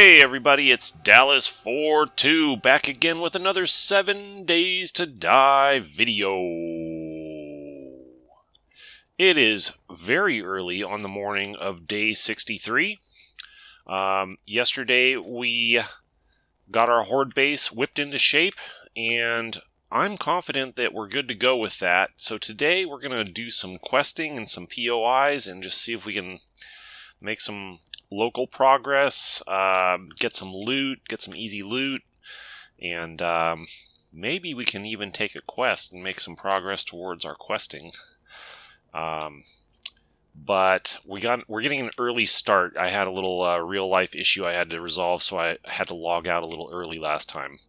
Hey everybody, it's Dallas42 back again with another 7 Days to Die video. It is very early on the morning of day 63. Yesterday we got our Horde Base whipped into shape, and I'm confident that we're good to go with that. So today we're going to do some questing and some POIs and just see if we can make some local progress, get some loot, get some easy loot, and maybe we can even take a quest and make some progress towards our questing. But we're getting an early start. I had a little real life issue I had to resolve, so I had to log out a little early last time.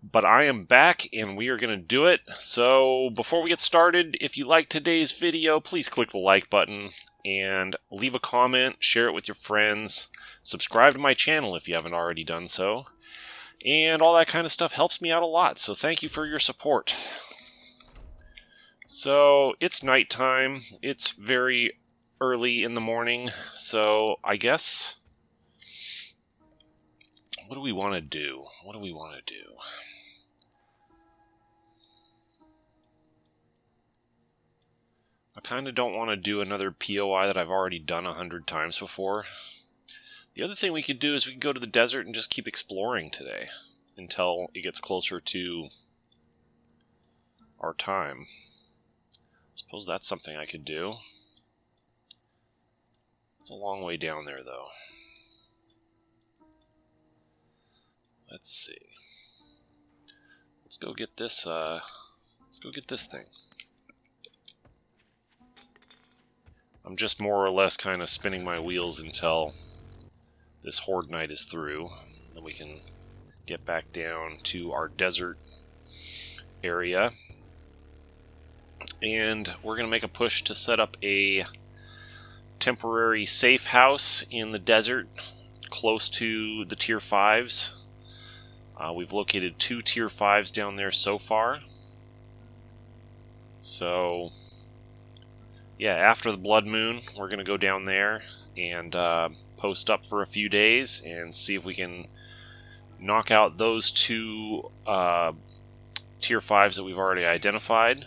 But I am back and we are going to do it. So before we get started, if you like today's video, please click the like button and leave a comment, share it with your friends, subscribe to my channel if you haven't already done so, and all that kind of stuff helps me out a lot, so thank you for your support. So, it's nighttime, it's very early in the morning, so I guess, what do we want to do? I kind of don't want to do another POI that I've already done 100 times before. The other thing we could do is we could go to the desert and just keep exploring today until it gets closer to our time. I suppose that's something I could do. It's a long way down there, though. Let's see. Let's go get this. Let's go get this thing. I'm just more or less kind of spinning my wheels until this Horde night is through. Then we can get back down to our desert area. And we're going to make a push to set up a temporary safe house in the desert close to the tier 5s. We've located 2 tier 5s down there so far. So yeah, after the blood moon, we're going to go down there and post up for a few days and see if we can knock out those 2 tier 5s that we've already identified,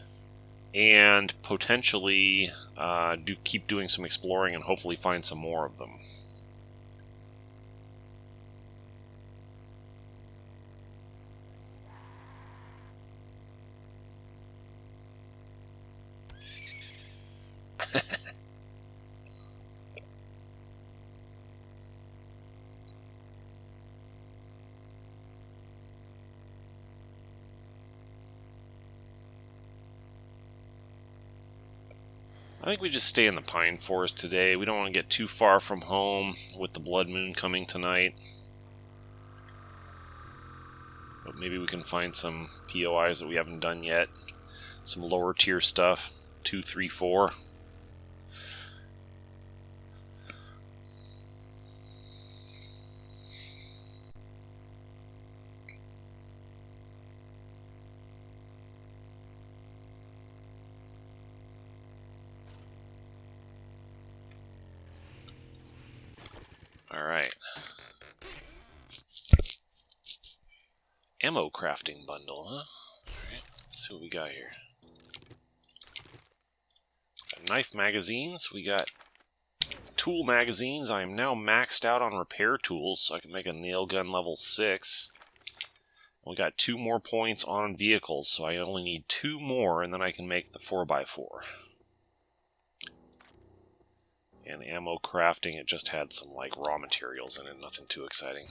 and potentially keep doing some exploring and hopefully find some more of them. I think we just stay in the pine forest today. We don't want to get too far from home with the blood moon coming tonight. But maybe we can find some POIs that we haven't done yet. Some lower tier stuff. 2, 3, 4. Alright. Ammo crafting bundle, huh? Alright, let's see what we got here. Got knife magazines, we got tool magazines. I am now maxed out on repair tools, so I can make a nail gun level 6. We got 2 more points on vehicles, so I only need 2 more, and then I can make the 4x4. And ammo crafting, it just had some like raw materials in it, nothing too exciting.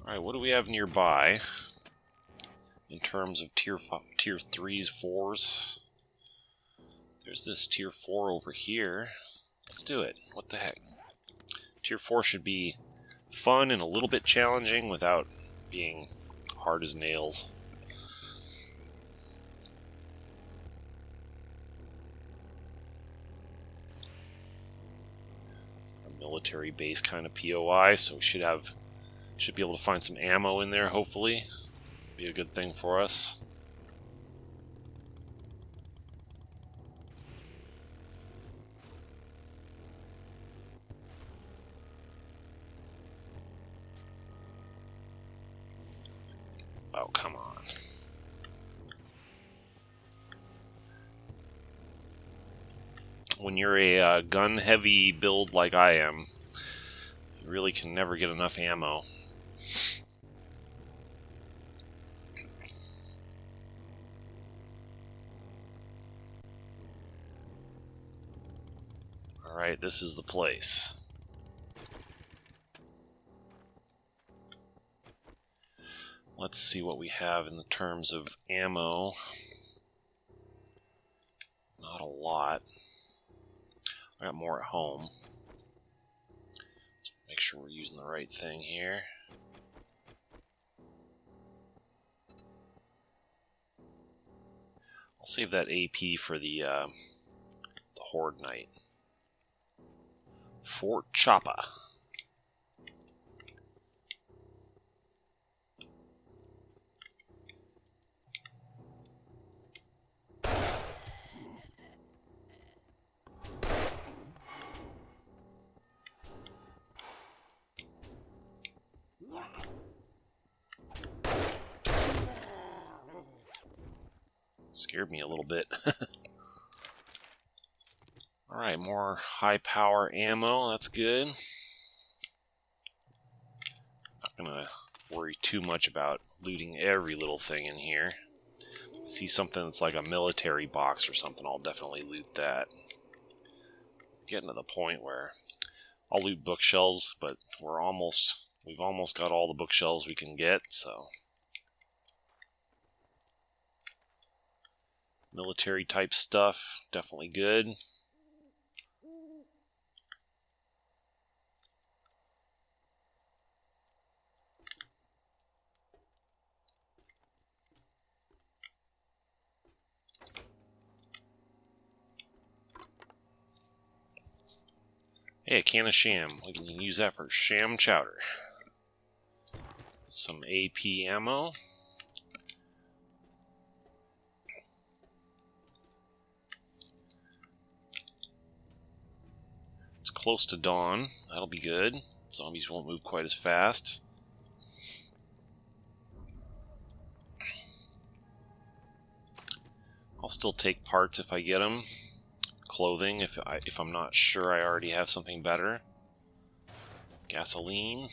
Alright, what do we have nearby in terms of tier 3s, 4s? There's this tier 4 over here. Let's do it. What the heck? Tier 4 should be fun and a little bit challenging without being hard as nails. Military base kind of POI, so we should be able to find some ammo in there, hopefully. Be a good thing for us. when you're a gun-heavy build like I am, you really can never get enough ammo. Alright, this is the place. Let's see what we have in the terms of ammo. Not a lot. I got more at home. Make sure we're using the right thing here. I'll save that AP for the Horde Knight. Fort Choppa. Scared me a little bit. Alright, more high power ammo, that's good. Not gonna worry too much about looting every little thing in here. If I see something that's like a military box or something, I'll definitely loot that. Getting to the point where I'll loot bookshelves, but we've almost got all the bookshelves we can get, so. Military type stuff, definitely good. Hey, a can of sham. We can use that for sham chowder. Some AP ammo. It's close to dawn. That'll be good. Zombies won't move quite as fast. I'll still take parts if I get them. Clothing if I'm not sure I already have something better. Gasoline.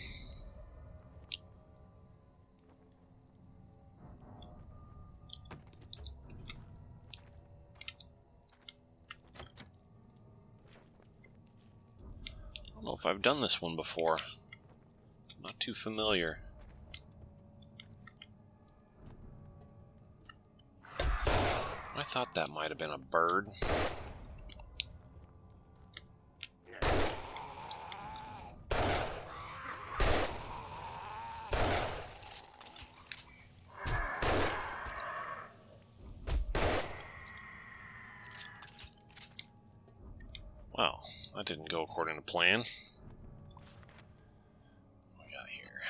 I don't know if I've done this one before. Not too familiar. I thought that might have been a bird. Well, that didn't go according to plan. What we got here?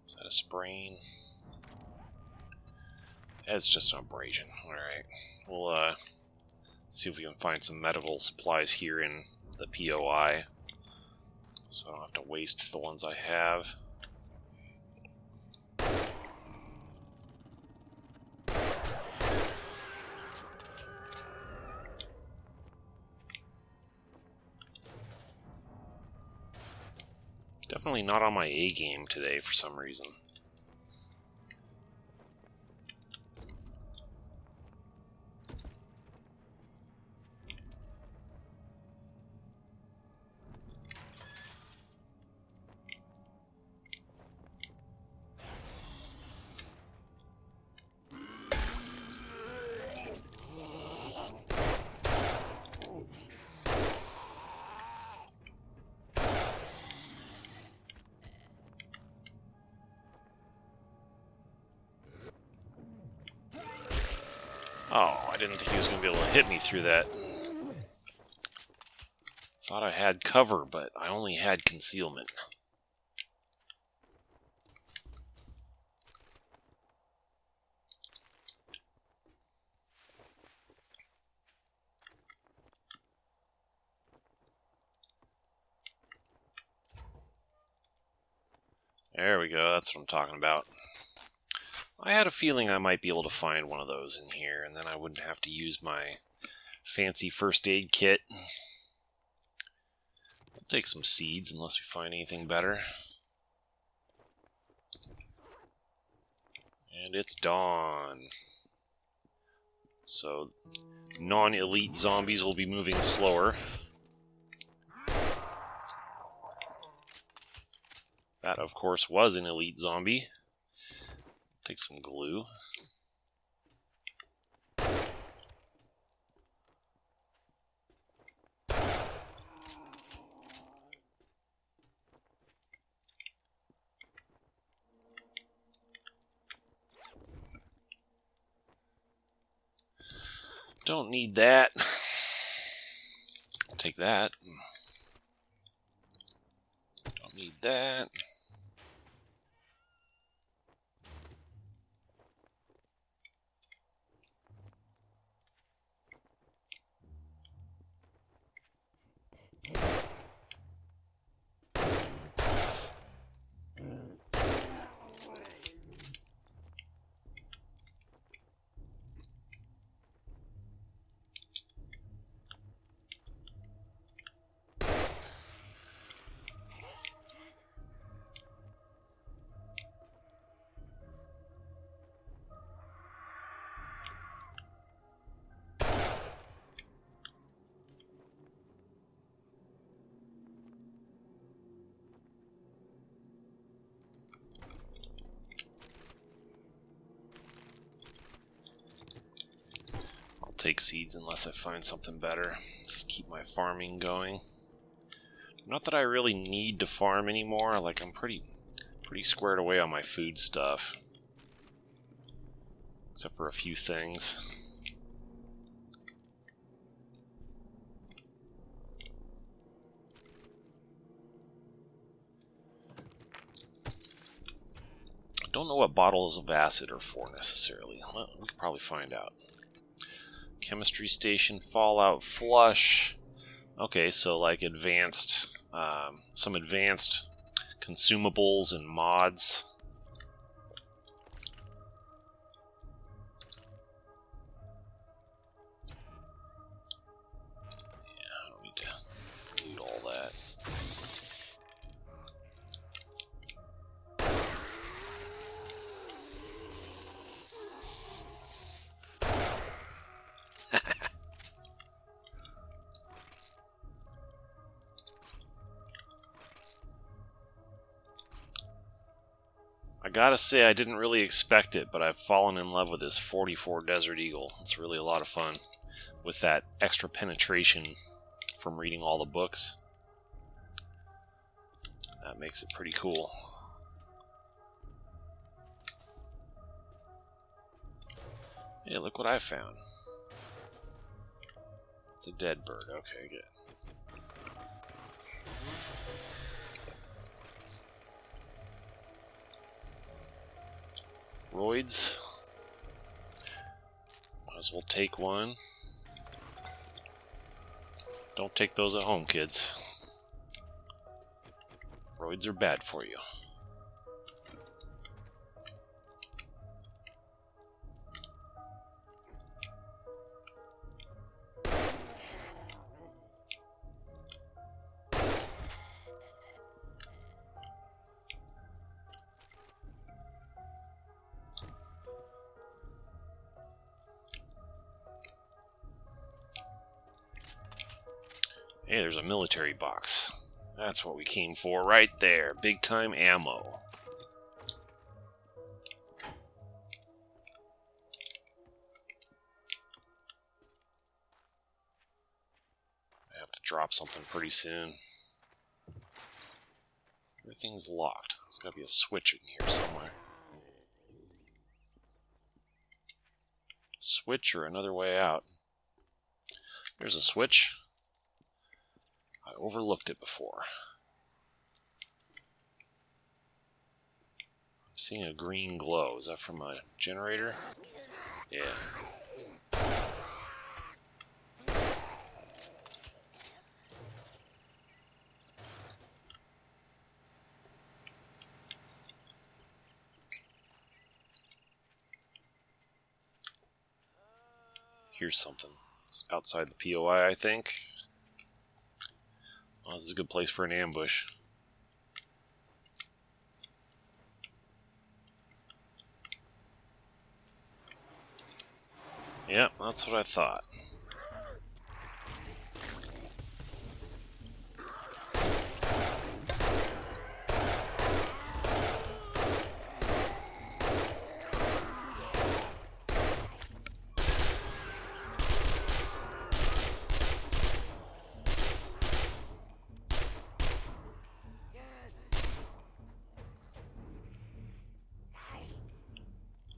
Is that a sprain? It's just an abrasion. Alright. We'll see if we can find some medical supplies here in the POI. So I don't have to waste the ones I have. Definitely not on my A game today for some reason. Oh, I didn't think he was going to be able to hit me through that. Thought I had cover, but I only had concealment. There we go, that's what I'm talking about. I had a feeling I might be able to find one of those in here, and then I wouldn't have to use my fancy first aid kit. I'll take some seeds unless we find anything better. And it's dawn. So, non-elite zombies will be moving slower. That, of course, was an elite zombie. Take some glue. Don't need that. I'll take that. Don't need that. Take seeds unless I find something better. Just keep my farming going. Not that I really need to farm anymore. Like, I'm pretty squared away on my food stuff. Except for a few things. I don't know what bottles of acid are for necessarily. Well, we could probably find out. Chemistry station, Fallout Flush. Okay, so like advanced, some advanced consumables and mods. Yeah, I don't need to loot all that. I gotta say, I didn't really expect it, but I've fallen in love with this 44 Desert Eagle. It's really a lot of fun with that extra penetration from reading all the books. That makes it pretty cool. Hey, look what I found. It's a dead bird. Okay, good. Roids. Might as well take one. Don't take those at home, kids. Roids are bad for you. Hey, there's a military box. That's what we came for right there. Big time ammo. I have to drop something pretty soon. Everything's locked. There's got to be a switch in here somewhere. Switch or another way out. There's a switch. I overlooked it before. I'm seeing a green glow. Is that from a generator? Yeah. Here's something. It's outside the POI, I think. Oh, this is a good place for an ambush. Yep, that's what I thought.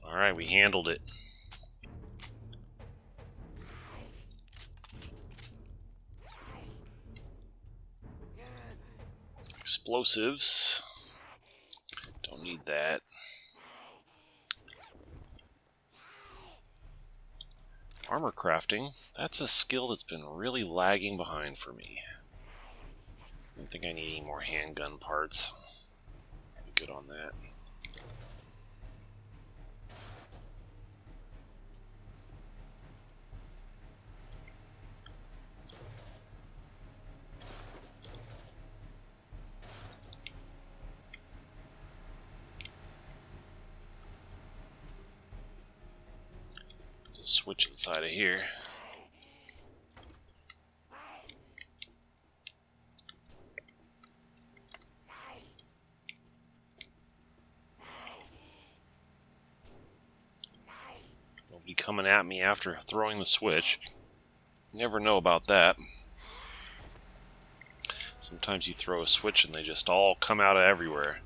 Alright, we handled it. Explosives. Don't need that. Armor crafting. That's a skill that's been really lagging behind for me. I don't think I need any more handgun parts. I'll be good on that. Just switch inside of here. Nobody coming at me after throwing the switch. You never know about that. Sometimes you throw a switch and they just all come out of everywhere.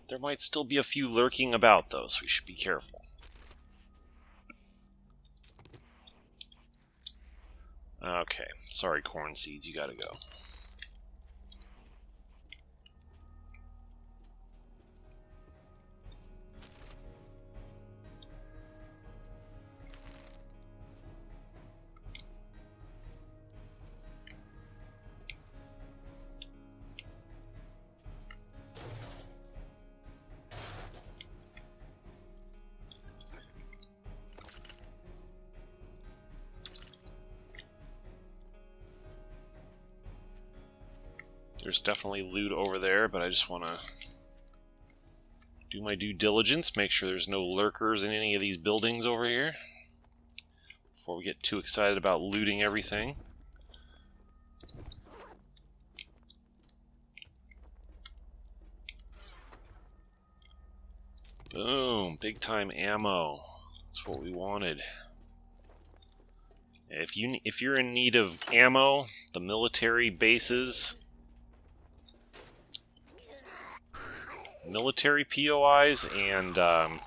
There might still be a few lurking about, though, so we should be careful. Okay, sorry, corn seeds, you gotta go. There's definitely loot over there, but I just want to do my due diligence, make sure there's no lurkers in any of these buildings over here before we get too excited about looting everything. Boom, big time ammo. That's what we wanted. If you're in need of ammo, the military bases, military POIs, and oh,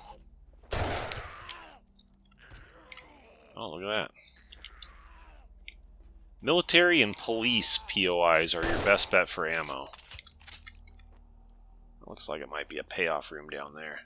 look at that. Military and police POIs are your best bet for ammo. It looks like it might be a payoff room down there.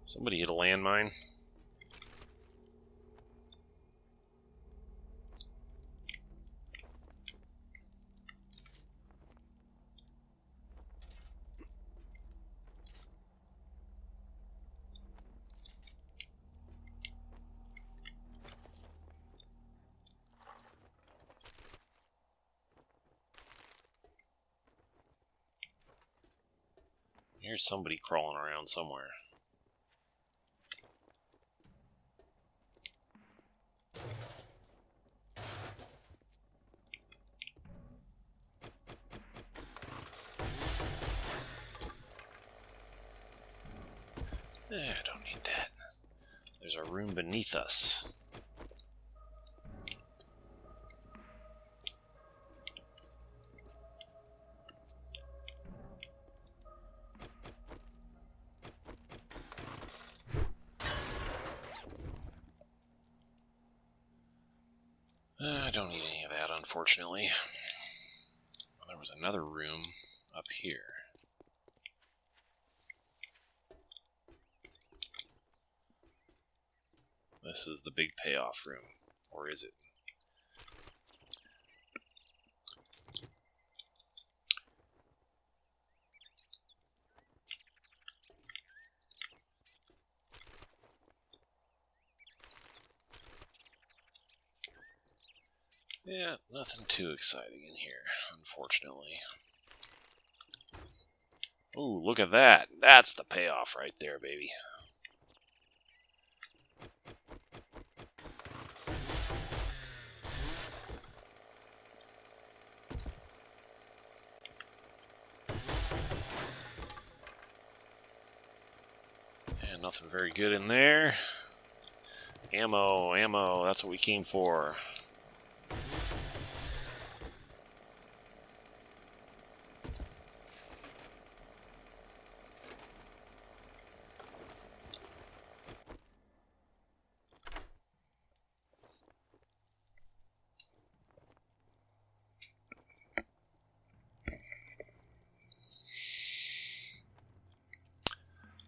Somebody hit a landmine. Here's somebody crawling around somewhere. I don't need that. There's a room beneath us. I don't need any of that, unfortunately. There was another room up here. This is the big payoff room. Or is it? Yeah, nothing too exciting in here, unfortunately. Ooh, look at that. That's the payoff right there, baby. And nothing very good in there. Ammo, ammo, that's what we came for.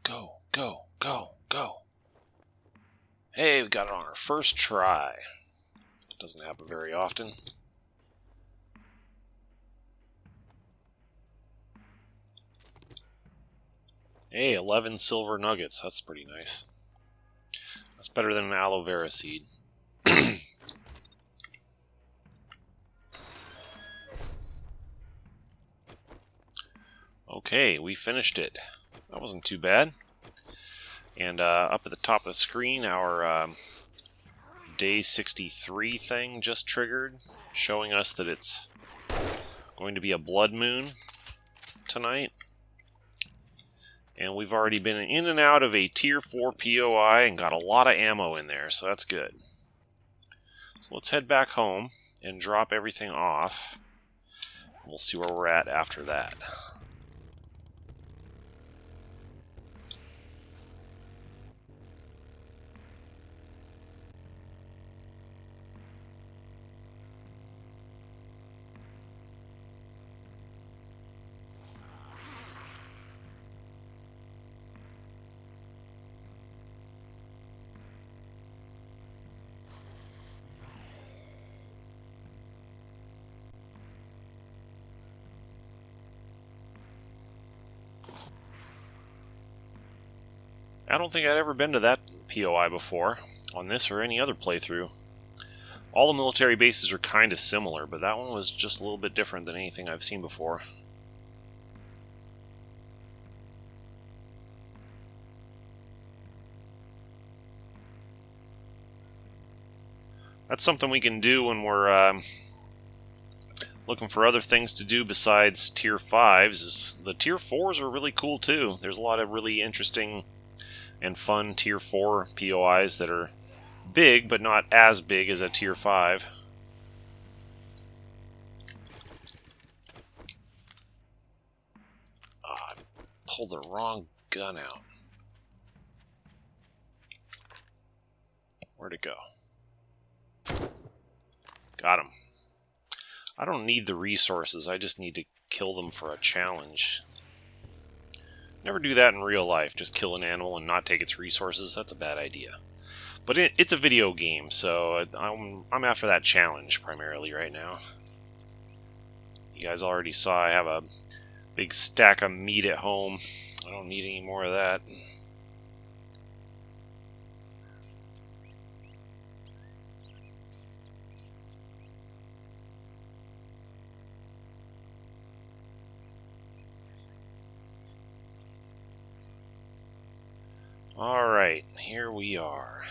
Go, go, go, go. Hey, we got it on our first try. Doesn't happen very often. Hey, 11 silver nuggets. That's pretty nice. That's better than an aloe vera seed. Okay, we finished it. That wasn't too bad. And up at the top of the screen, our day 63 thing just triggered, showing us that it's going to be a blood moon tonight. And we've already been in and out of a tier 4 POI and got a lot of ammo in there, so that's good. So let's head back home and drop everything off. We'll see where we're at after that. I don't think I'd ever been to that POI before, on this or any other playthrough. All the military bases are kind of similar, but that one was just a little bit different than anything I've seen before. That's something we can do when we're looking for other things to do besides tier 5s. The tier 4s are really cool too. There's a lot of really interesting and fun tier 4 POIs that are big, but not as big as a tier 5. I pulled the wrong gun out. Where'd it go? Got him. I don't need the resources, I just need to kill them for a challenge. Never do that in real life, just kill an animal and not take its resources. That's a bad idea. But it's a video game, so I'm after that challenge primarily right now. You guys already saw I have a big stack of meat at home. I don't need any more of that. Alright, here we are.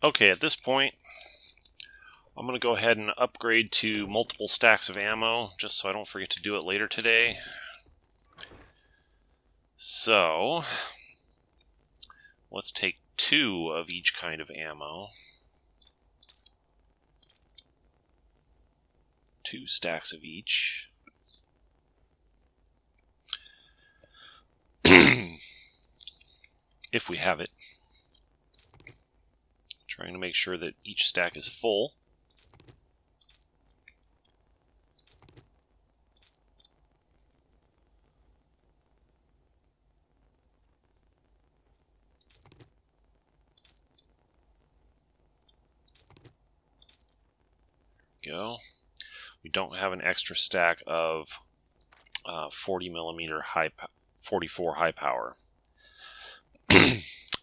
Okay, at this point, I'm going to go ahead and upgrade to multiple stacks of ammo, just so I don't forget to do it later today. So, let's take 2 of each kind of ammo. 2 stacks of each. If we have it. Trying to make sure that each stack is full. Go. We don't have an extra stack of 40mm 44 high power.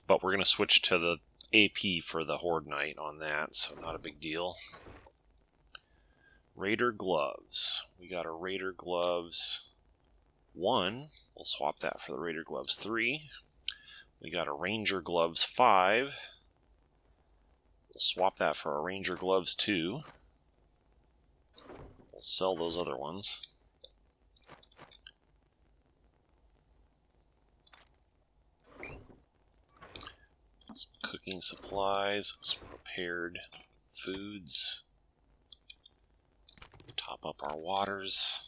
But we're going to switch to the AP for the Horde Knight on that, so not a big deal. Raider Gloves. We got a Raider Gloves 1. We'll swap that for the Raider Gloves 3. We got a Ranger Gloves 5. We'll swap that for a Ranger Gloves 2. We'll sell those other ones. Some cooking supplies, some prepared foods. Top up our waters.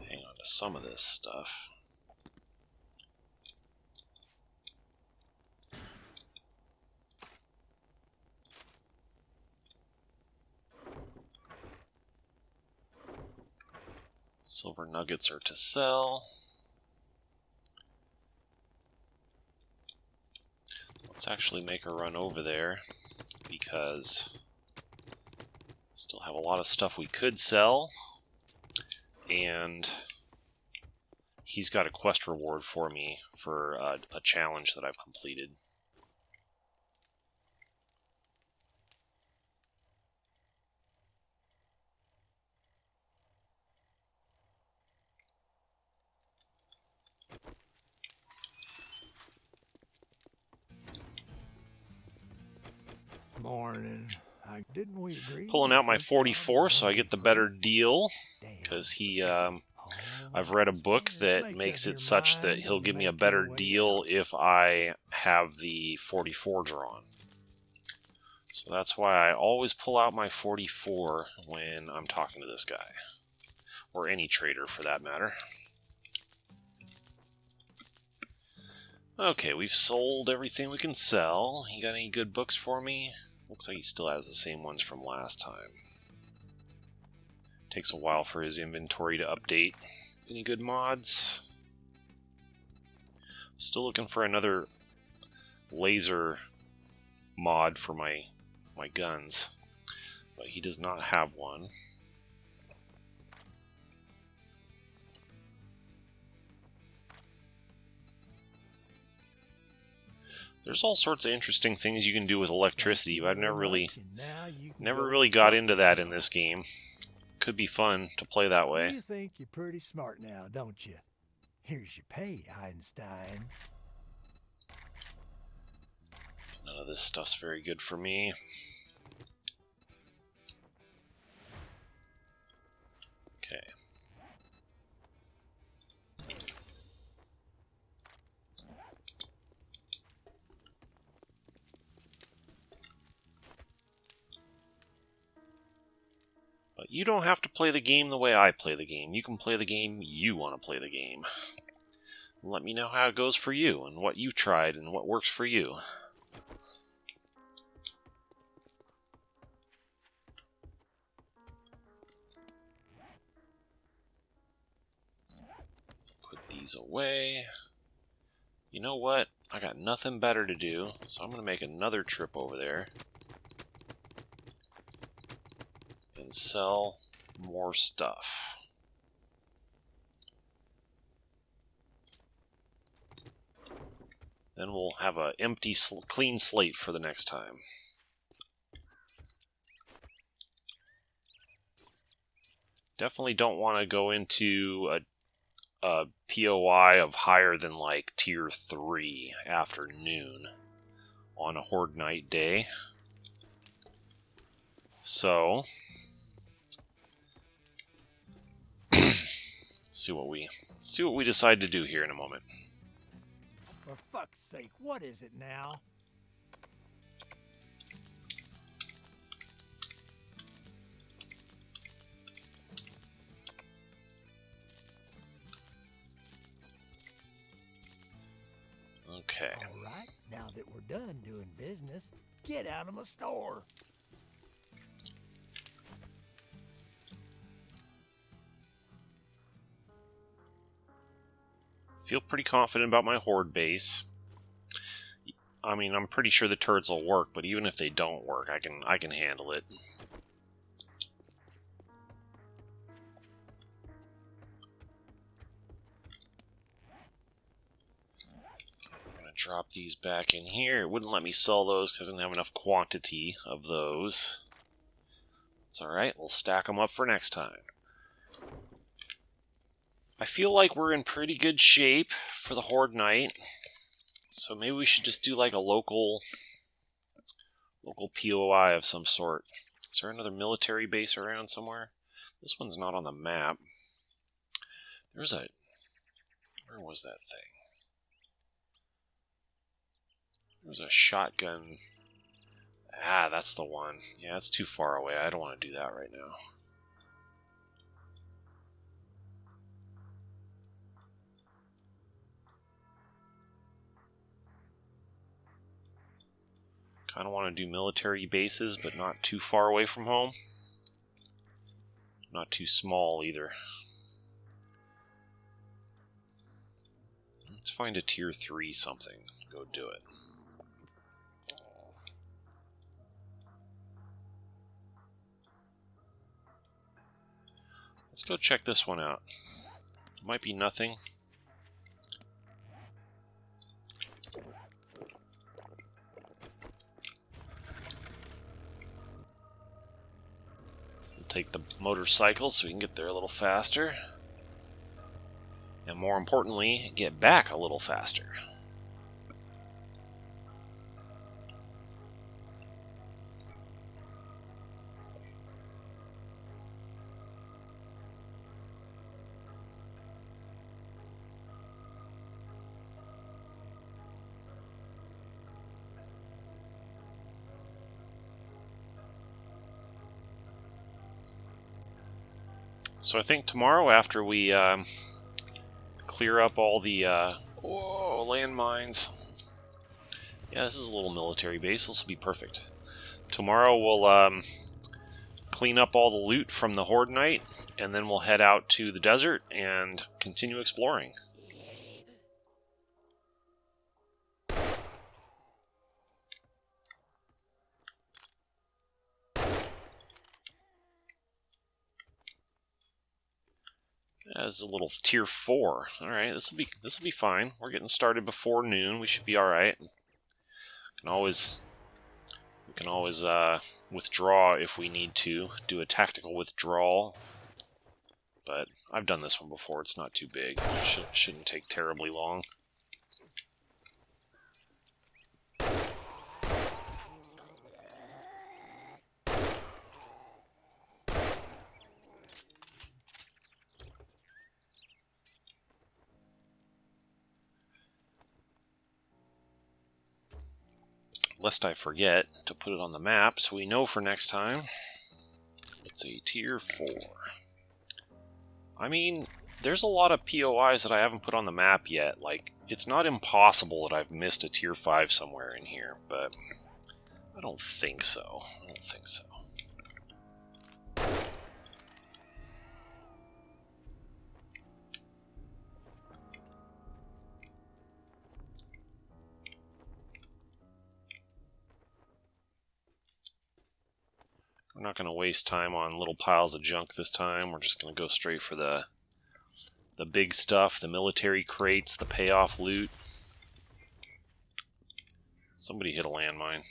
Hang on to some of this stuff. Silver nuggets are to sell. Let's actually make a run over there, because we still have a lot of stuff we could sell, and he's got a quest reward for me for a challenge that I've completed. Morning. Didn't we agree? Pulling out my 44 so I get the better deal, because I've read a book that makes it such that he'll give me a better deal if I have the 44 drawn. So that's why I always pull out my 44 when I'm talking to this guy, or any trader for that matter. Okay, we've sold everything we can sell. You got any good books for me? Looks like he still has the same ones from last time. Takes a while for his inventory to update. Any good mods? Still looking for another laser mod for my guns, but he does not have one. There's all sorts of interesting things you can do with electricity, but I've never really got into that in this game. Could be fun to play that way. You think you're pretty smart now, don't you? Here's your pay, Einstein. None of this stuff's very good for me. Okay. But you don't have to play the game the way I play the game. You can play the game you want to play the game. Let me know how it goes for you, and what you tried, and what works for you. Put these away. You know what? I got nothing better to do, so I'm going to make another trip over there. And sell more stuff. Then we'll have an empty, clean slate for the next time. Definitely don't want to go into a POI of higher than like tier 3 after noon on a Horde Night day. So see what we decide to do here in a moment. For fuck's sake, what is it now? in business. Get out of my store. Feel pretty confident about my Horde Base. I mean, I'm pretty sure the turrets will work, but even if they don't work, I can handle it. Drop these back in here. It wouldn't let me sell those because I didn't have enough quantity of those. It's alright, we'll stack them up for next time. I feel like we're in pretty good shape for the Horde Night. So maybe we should just do like a local POI of some sort. Is there another military base around somewhere? This one's not on the map. There's a... Where was that thing? There's a shotgun. Ah, that's the one. Yeah, it's too far away. I don't want to do that right now. Kind of want to do military bases, but not too far away from home. Not too small either. Let's find a tier 3 something. Go do it. Let's go check this one out. Might be nothing. We'll take the motorcycle so we can get there a little faster. And more importantly, get back a little faster. So I think tomorrow, after we clear up all the landmines. Yeah, this is a little military base. This will be perfect. Tomorrow we'll clean up all the loot from the Horde Night, and then we'll head out to the desert and continue exploring. As a little tier 4. All right, this will be fine. We're getting started before noon. We should be all right. We can always withdraw if we need to. Do a tactical withdrawal. But I've done this one before. It's not too big. It shouldn't take terribly long. Lest I forget to put it on the map so we know for next time. It's a tier 4. I mean, there's a lot of POIs that I haven't put on the map yet. Like, it's not impossible that I've missed a tier 5 somewhere in here, but I don't think so. I don't think so. We're not going to waste time on little piles of junk this time. We're just going to go straight for the big stuff, the military crates, the payoff loot. Somebody hit a landmine.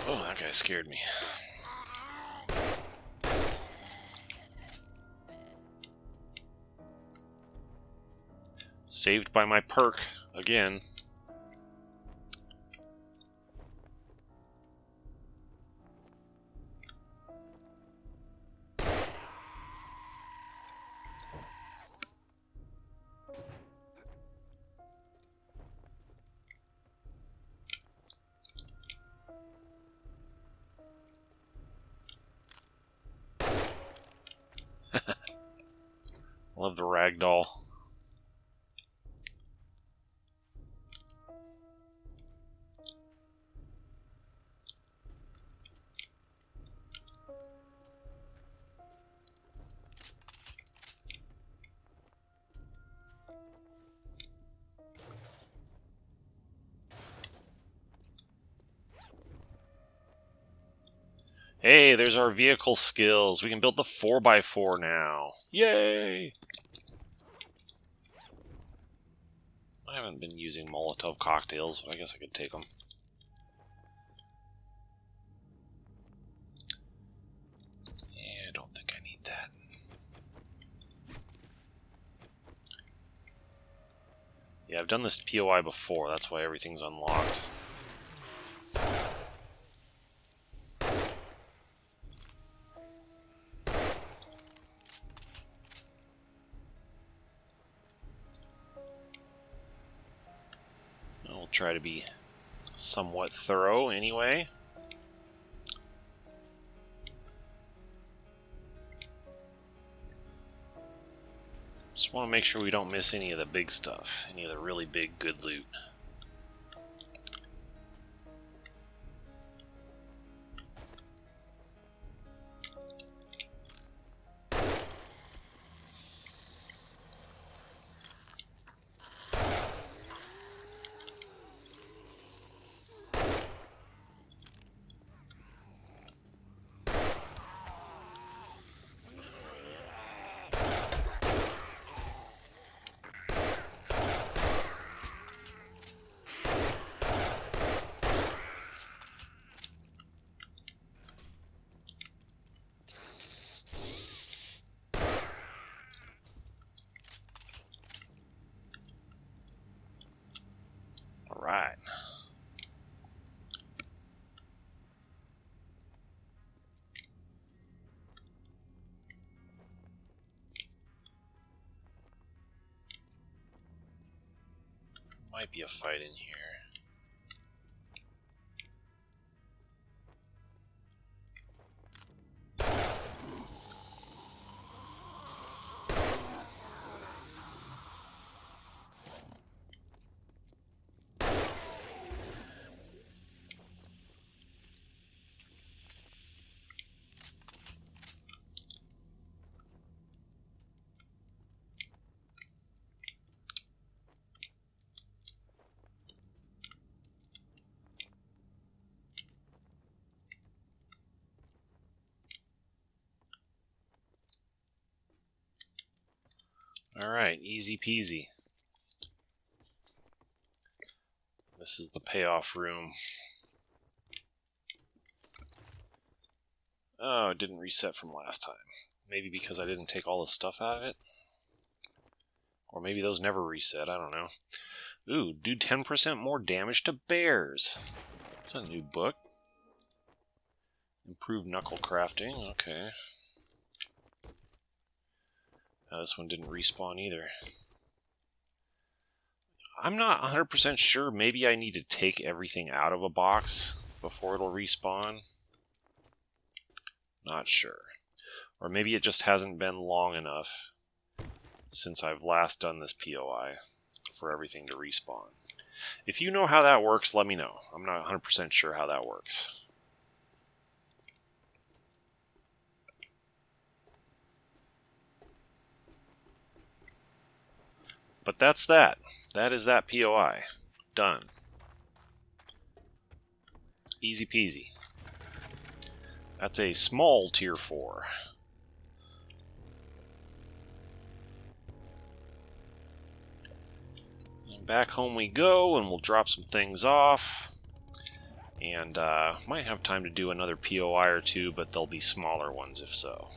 Oh, that guy scared me. Saved by my perk again. Love the ragdoll. Hey, there's our vehicle skills. We can build the 4x4 now. Yay! I haven't been using Molotov cocktails, but I guess I could take them. Yeah, I don't think I need that. Yeah, I've done this POI before. That's why everything's unlocked. I'll try to be somewhat thorough anyway. Just want to make sure we don't miss any of the big stuff, any of the really big good loot. Alright. Might be a fight in here. Alright, easy peasy. This is the payoff room. Oh, it didn't reset from last time. Maybe because I didn't take all the stuff out of it? Or maybe those never reset, I don't know. Ooh, do 10% more damage to bears. That's a new book. Improved knuckle crafting, okay. This one didn't respawn either. I'm not 100% sure. Maybe I need to take everything out of a box before it'll respawn. Not sure. Or maybe it just hasn't been long enough since I've last done this POI for everything to respawn. If you know how that works, let me know. I'm not 100% sure how that works. But that's that. That is that POI. Done. Easy peasy. That's a small tier 4. And back home we go, and we'll drop some things off. And might have time to do another POI or two, but they'll be smaller ones if so.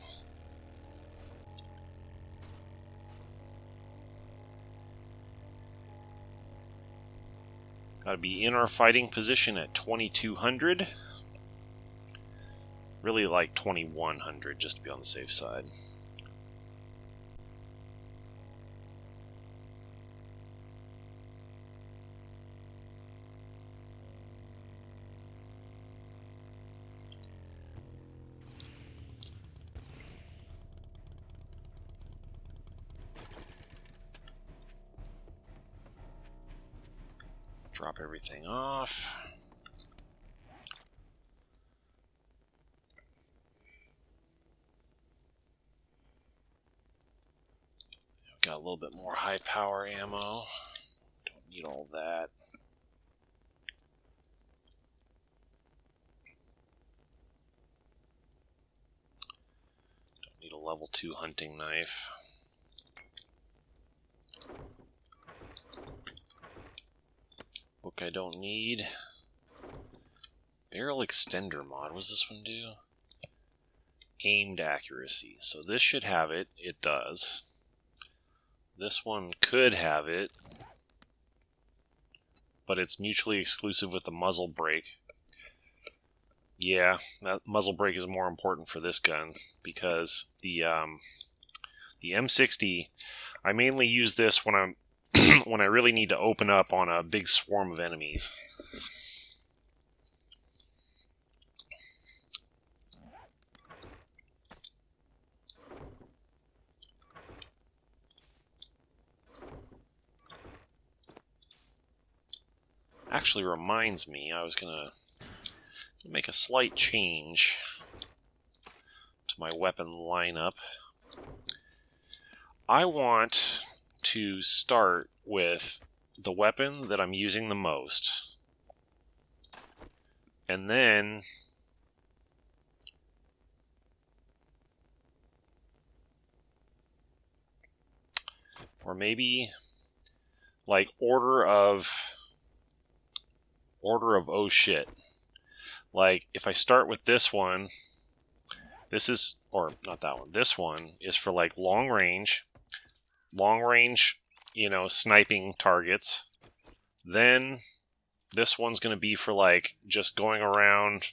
Gotta be in our fighting position at 2200. Really like 2100 just to be on the safe side. Drop everything off. Got a little bit more high power ammo. Don't need all that. Don't need a level 2 hunting knife. Book I don't need. Barrel extender mod. What does this one do? Aimed accuracy. So this should have it. It does. This one could have it, but it's mutually exclusive with the muzzle brake. Yeah, that muzzle brake is more important for this gun because the M60, I mainly use this when I'm when I really need to open up on a big swarm of enemies. Actually reminds me, I was gonna make a slight change to my weapon lineup. I want to start with the weapon that I'm using the most, and then or maybe like order of oh shit. Like if I start with this one, this is, or not that one, this one is for like long range, you know, sniping targets. Then this one's going to be for like just going around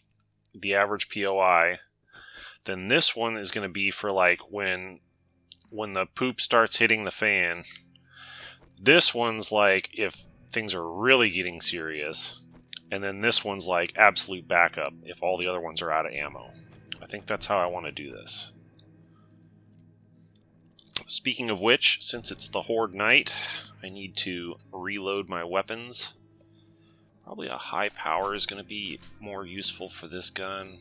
the average POI. Then this one is going to be for like when the poop starts hitting the fan. This one's like if things are really getting serious. And then this one's like absolute backup if all the other ones are out of ammo. I think that's how I want to do this. Speaking of which, since it's the Horde night, I need to reload my weapons. Probably a high power is going to be more useful for this gun.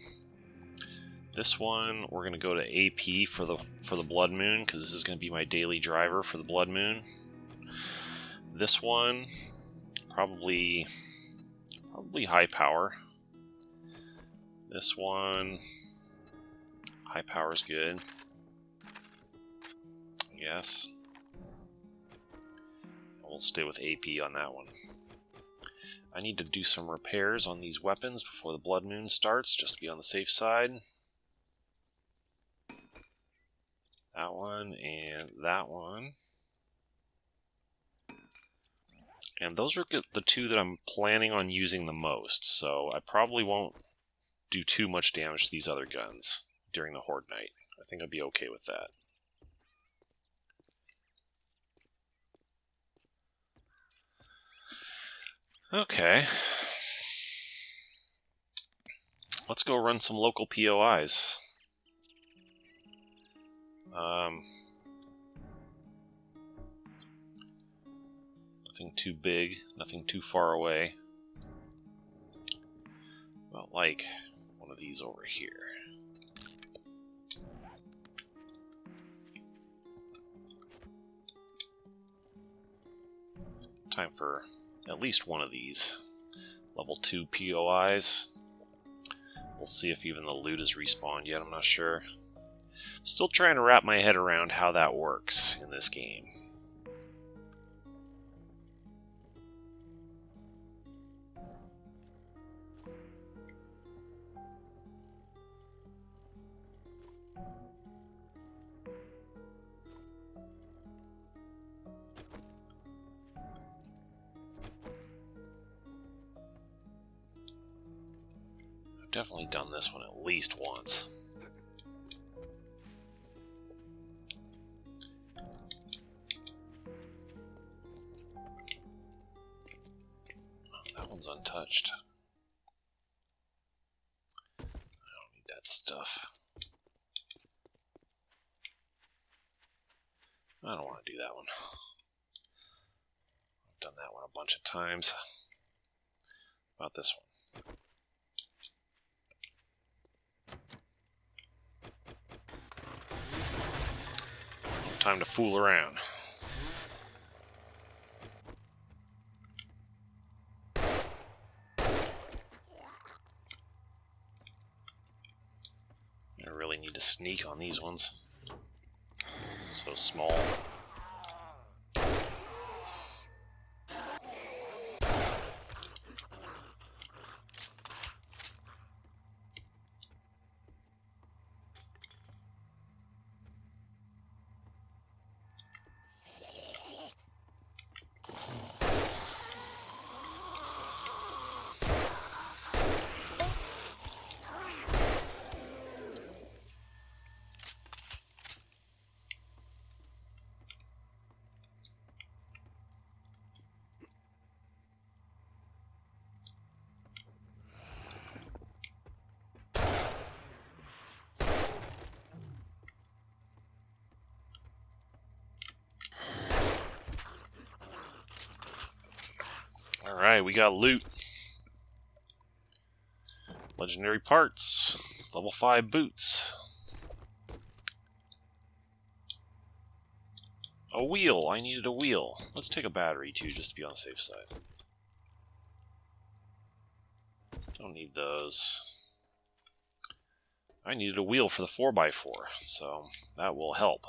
This one, we're going to go to AP for the Blood Moon, because this is going to be my daily driver for the Blood Moon. This one, probably high power. This one, high power is good. Yes. We'll stay with AP on that one. I need to do some repairs on these weapons before the Blood Moon starts, just to be on the safe side. That one and that one. And those are the two that I'm planning on using the most, so I probably won't do too much damage to these other guns during the Horde night. I think I'll be okay with that. Okay. Let's go run some local POIs. Nothing too big, nothing too far away. Well, like one of these over here. Time for at least one of these. Level 2 POIs. We'll see if even the loot is respawned yet, I'm not sure. Still trying to wrap my head around how that works in this game. I've definitely done this one at least once. That one's untouched. I don't need that stuff. I don't want to do that one. I've done that one a bunch of times. About this one. Time to fool around. I really need to sneak on these ones. So small. Alright, we got loot. Legendary parts. Level 5 boots. A wheel. I needed a wheel. Let's take a battery too, just to be on the safe side. Don't need those. I needed a wheel for the 4x4, so that will help.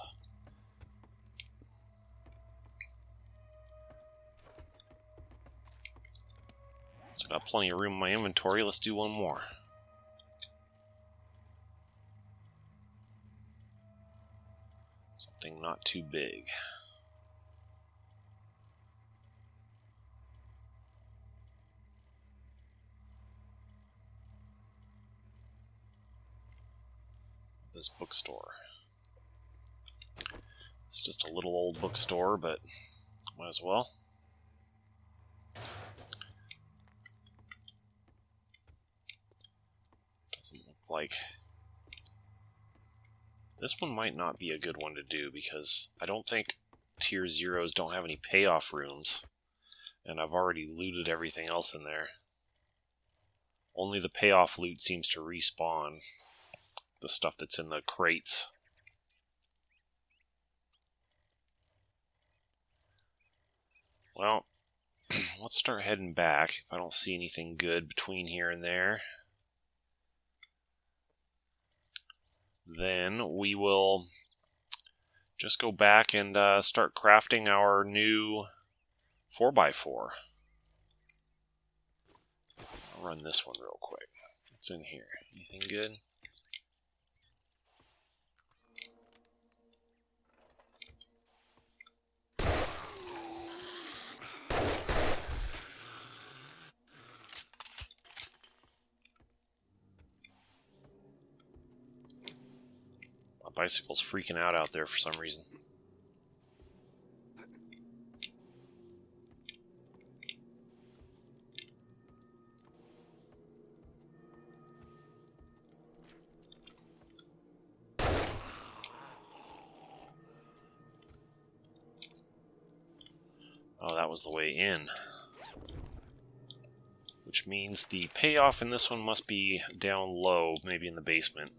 So got plenty of room in my inventory. Let's do one more. Something not too big. This bookstore. It's just a little old bookstore, but might as well. Doesn't look like... This one might not be a good one to do, because I don't think tier 0s don't have any payoff rooms, and I've already looted everything else in there. Only the payoff loot seems to respawn the stuff that's in the crates. Well, let's start heading back if I don't see anything good between here and there. Then we will just go back and start crafting our new 4x4. I'll run this one real quick. What's in here? Anything good? My bicycle's freaking out there for some reason. Oh, that was the way in. Which means the payoff in this one must be down low, maybe in the basement.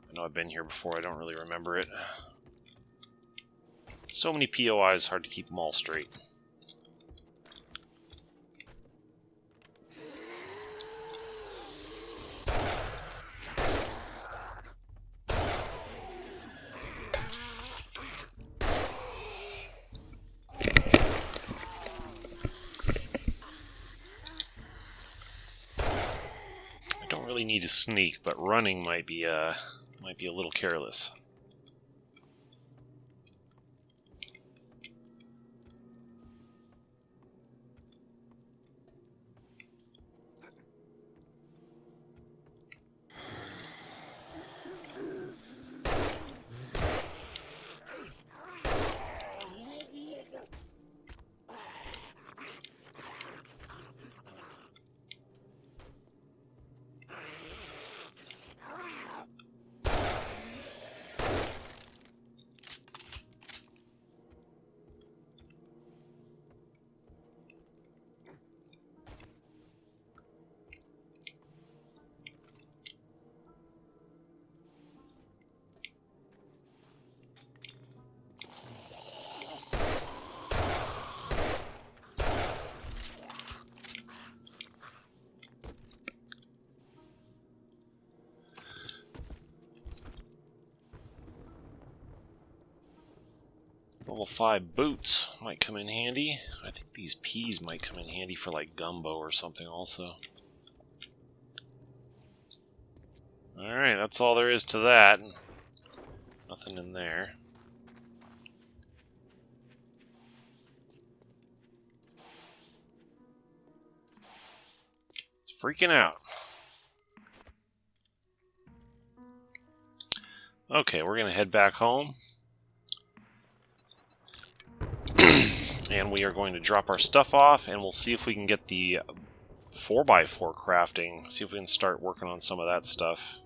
I know I've been here before, I don't really remember it. So many POIs, hard to keep them all straight. Need to sneak, but running might be a little careless. Level 5 boots might come in handy. I think these peas might come in handy for like gumbo or something also. Alright, that's all there is to that. Nothing in there. It's freaking out. Okay, we're going to head back home. And we are going to drop our stuff off, and we'll see if we can get the 4x4 crafting. See if we can start working on some of that stuff.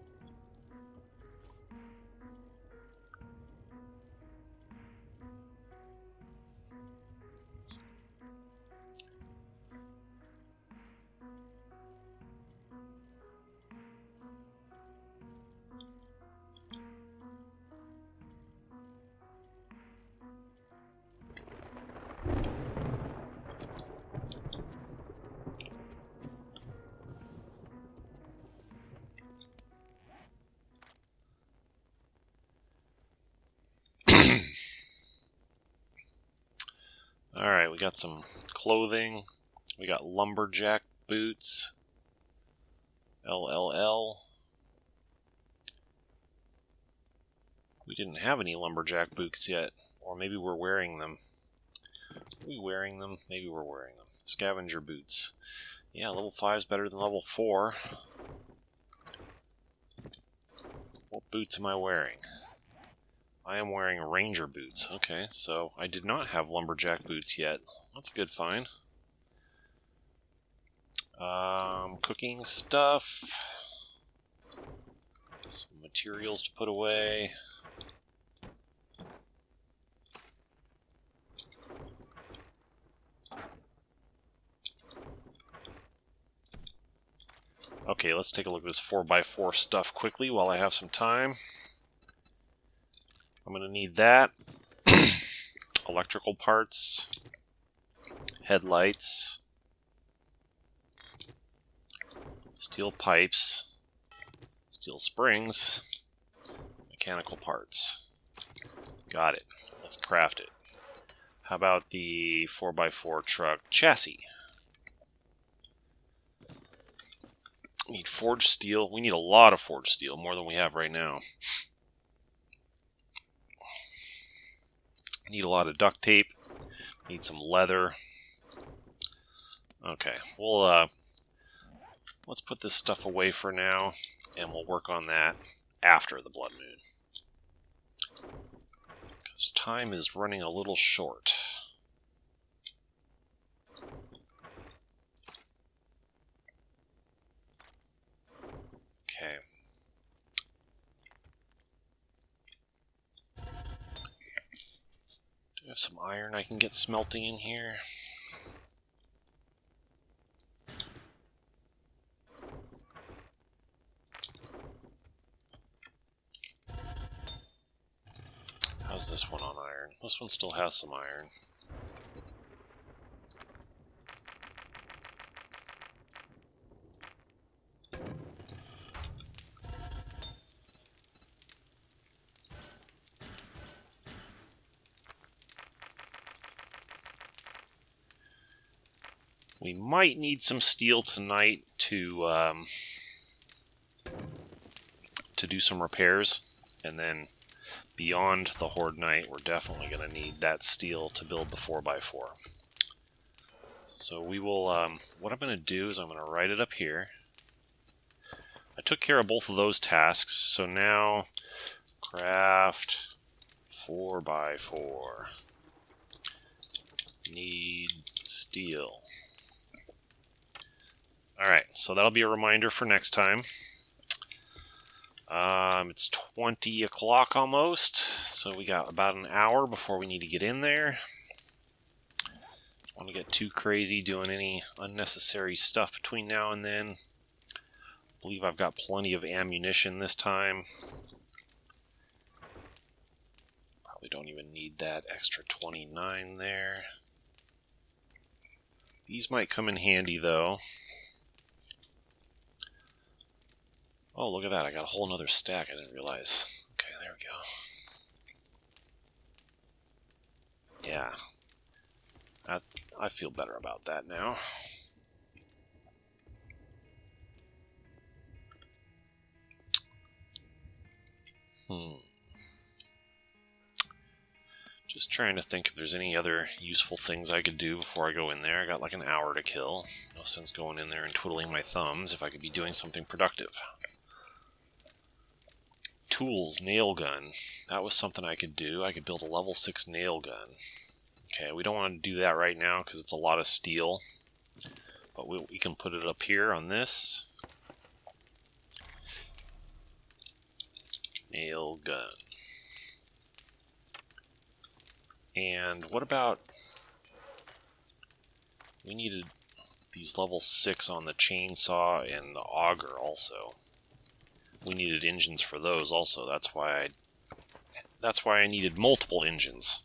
Alright, we got some clothing. We got lumberjack boots. LLL. We didn't have any lumberjack boots yet. Or maybe we're wearing them. Are we wearing them? Maybe we're wearing them. Scavenger boots. Yeah, level 5 is better than level 4. What boots am I wearing? I am wearing ranger boots. Okay, so I did not have lumberjack boots yet. That's a good find. Cooking stuff. Some materials to put away. Okay, let's take a look at this 4x4 stuff quickly while I have some time. I'm going to need that. Electrical parts. Headlights. Steel pipes. Steel springs. Mechanical parts. Got it. Let's craft it. How about the 4x4 truck chassis? Need forged steel. We need a lot of forged steel, more than we have right now. Need a lot of duct tape. Need some leather. Okay, we'll let's put this stuff away for now, and we'll work on that after the blood moon. Because time is running a little short. Okay. Do I have some iron I can get smelting in here? How's this one on iron? This one still has some iron. We might need some steel tonight to do some repairs, and then beyond the Horde night, we're definitely going to need that steel to build the 4x4. So we will, what I'm going to do is I'm going to write it up here. I took care of both of those tasks, so now craft 4x4. Need steel. Alright, so that'll be a reminder for next time. It's 20 o'clock almost, so we got about an hour before we need to get in there. Don't want to get too crazy doing any unnecessary stuff between now and then. I believe I've got plenty of ammunition this time. Probably don't even need that extra 29 there. These might come in handy though. Oh, look at that. I got a whole nother stack I didn't realize. Okay, there we go. Yeah. I feel better about that now. Just trying to think if there's any other useful things I could do before I go in there. I got like an hour to kill. No sense going in there and twiddling my thumbs if I could be doing something productive. Tools, nail gun. That was something I could do. I could build a level 6 nail gun. Okay, we don't want to do that right now because it's a lot of steel. But we can put it up here on this. Nail gun. And what about... We needed these level 6 on the chainsaw and the auger also. We needed engines for those also. That's why I needed multiple engines.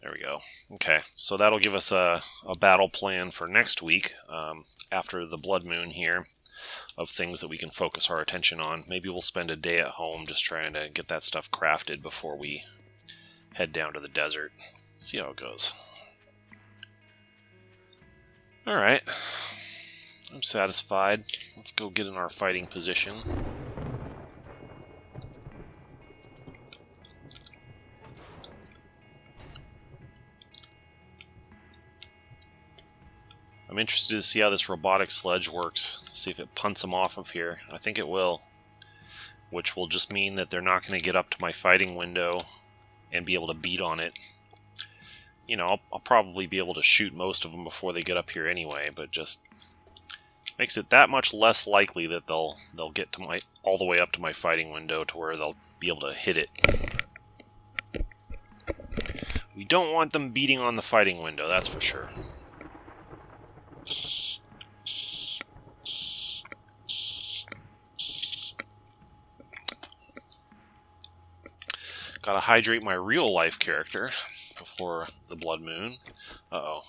There we go. Okay, so that'll give us a battle plan for next week, after the blood moon here, of things that we can focus our attention on. Maybe we'll spend a day at home just trying to get that stuff crafted before we head down to the desert. See how it goes. Alright. I'm satisfied. Let's go get in our fighting position. I'm interested to see how this robotic sledge works. See if it punts them off of here. I think it will. Which will just mean that they're not going to get up to my fighting window and be able to beat on it. You know, I'll probably be able to shoot most of them before they get up here anyway, but just makes it that much less likely that they'll get to all the way up to my fighting window to where they'll be able to hit it. We don't want them beating on the fighting window, that's for sure. Gotta hydrate my real life character before the blood moon. Uh-oh.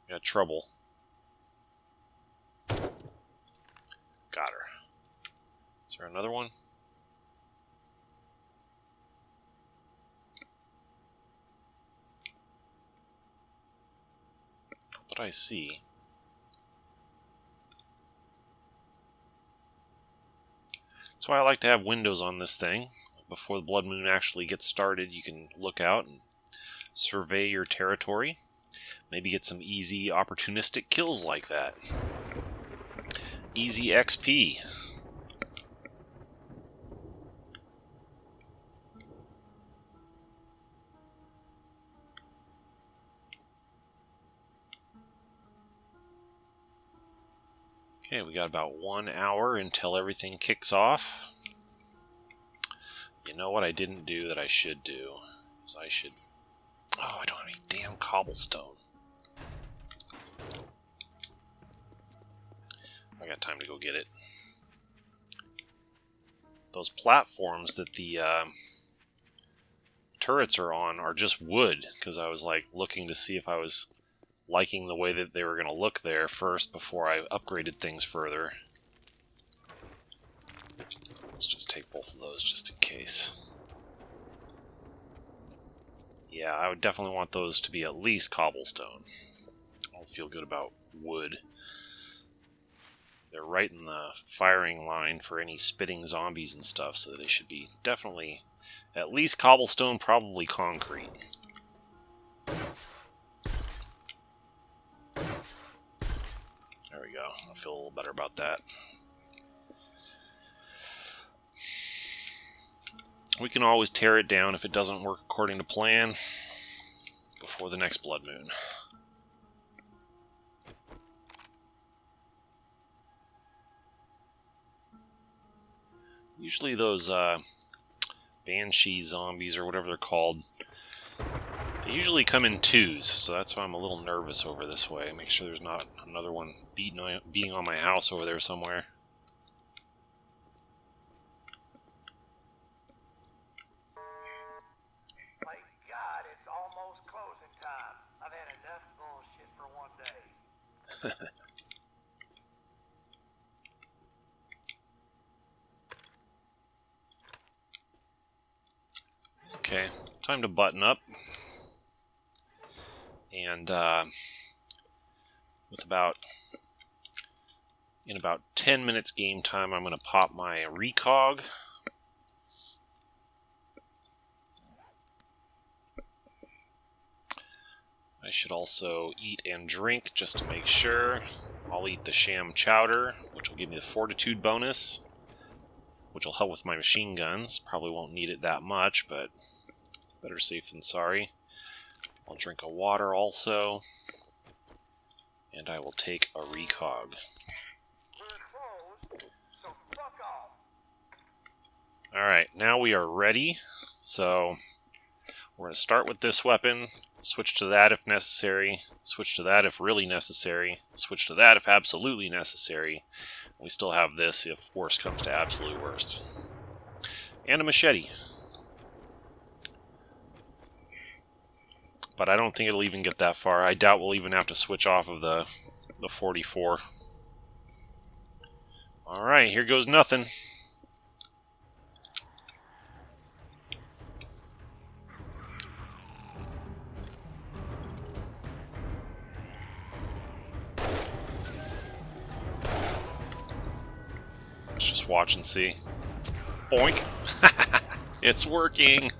Got trouble. Got her. Is there another one? What I see. That's why I like to have windows on this thing. Before the blood moon actually gets started, you can look out and survey your territory. Maybe get some easy, opportunistic kills like that. Easy XP. Okay, we got about 1 hour until everything kicks off. You know what I didn't do that I should do? Is I should... Oh, I don't have any damn cobblestone. I got time to go get it. Those platforms that the turrets are on are just wood, because I was like looking to see if I was liking the way that they were going to look there first before I upgraded things further. Let's just take both of those just in case. Yeah, I would definitely want those to be at least cobblestone. I don't feel good about wood. They're right in the firing line for any spitting zombies and stuff, so they should be definitely at least cobblestone, probably concrete. There we go. I feel a little better about that. We can always tear it down if it doesn't work according to plan before the next blood moon. Usually those banshee zombies or whatever they're called, they usually come in twos, so that's why I'm a little nervous over this way. Make sure there's not another one beating on my house over there somewhere. Okay, time to button up. And in about 10 minutes game time, I'm going to pop my recog. I should also eat and drink just to make sure. I'll eat the sham chowder, which will give me the fortitude bonus, which will help with my machine guns. Probably won't need it that much, but better safe than sorry. I'll drink a water also, and I will take a recog. Alright, now we are ready. So we're going to start with this weapon, switch to that if necessary, switch to that if really necessary, switch to that if absolutely necessary. We still have this if worst comes to absolute worst. And a machete. But I don't think it'll even get that far. I doubt we'll even have to switch off of the 44. Alright, here goes nothing. Let's just watch and see. Boink! It's working!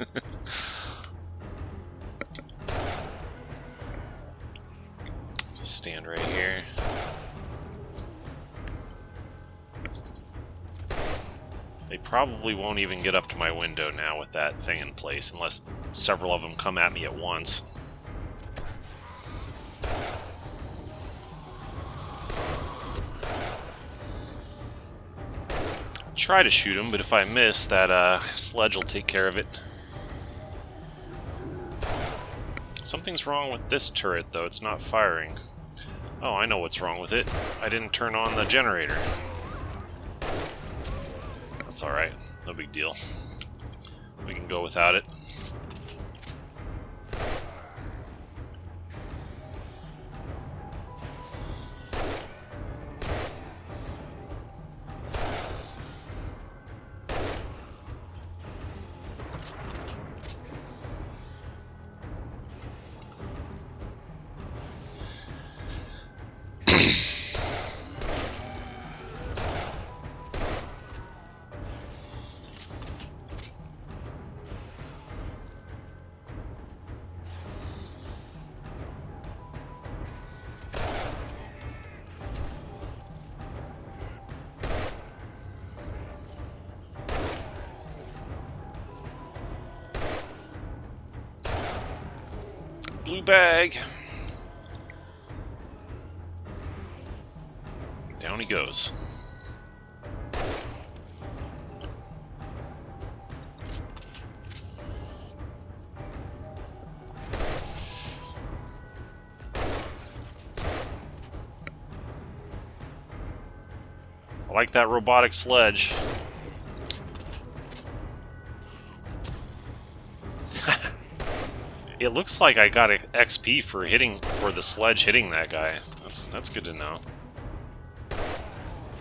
Just stand right here. They probably won't even get up to my window now with that thing in place, unless several of them come at me at once. Try to shoot him, but if I miss, that sledge will take care of it. Something's wrong with this turret, though. It's not firing. Oh, I know what's wrong with it. I didn't turn on the generator. That's alright. No big deal. We can go without it. Blue bag. Down he goes. I like that robotic sledge. It looks like I got XP for the sledge hitting that guy. That's good to know.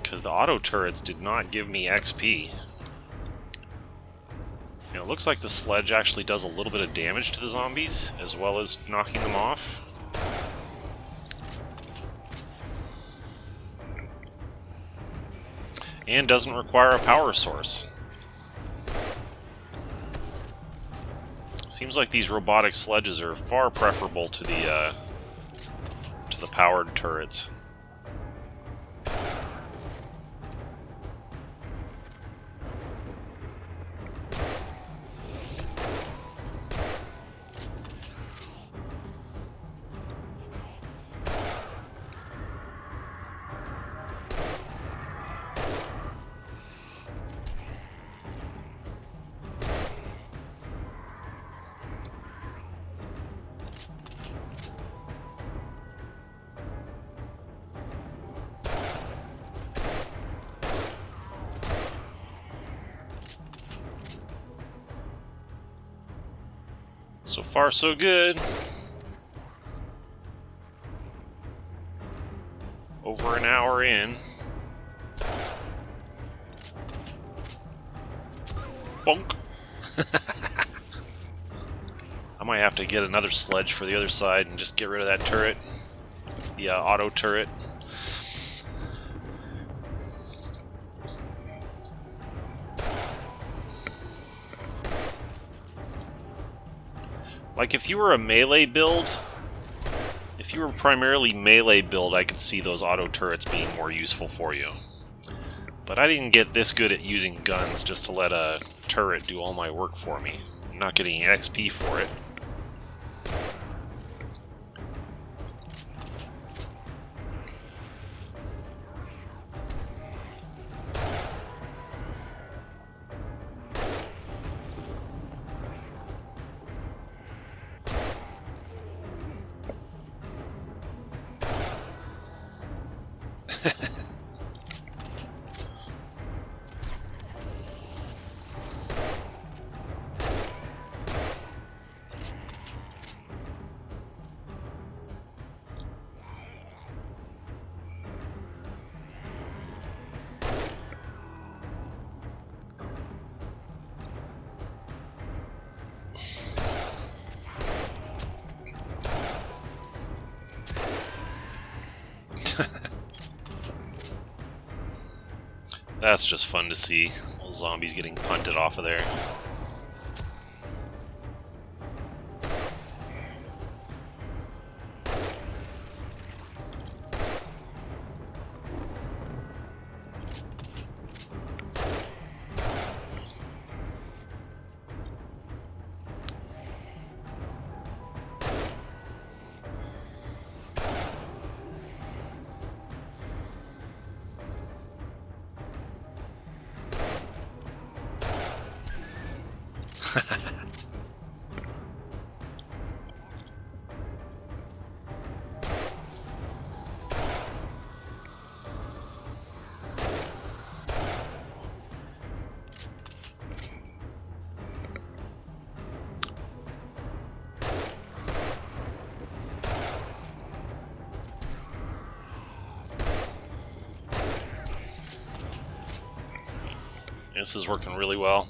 Because the auto turrets did not give me XP. You know, it looks like the sledge actually does a little bit of damage to the zombies, as well as knocking them off. And doesn't require a power source. Seems like these robotic sledges are far preferable to the powered turrets. So far, so good. Over an hour in. Bonk. have to get another sledge for the other side and just get rid of that turret. The auto turret. Like, if you were a melee build, if you were primarily melee build, I could see those auto turrets being more useful for you. But I didn't get this good at using guns just to let a turret do all my work for me. I'm not getting XP for it. That's just fun to see. Little zombies getting punted off of there. This is working really well.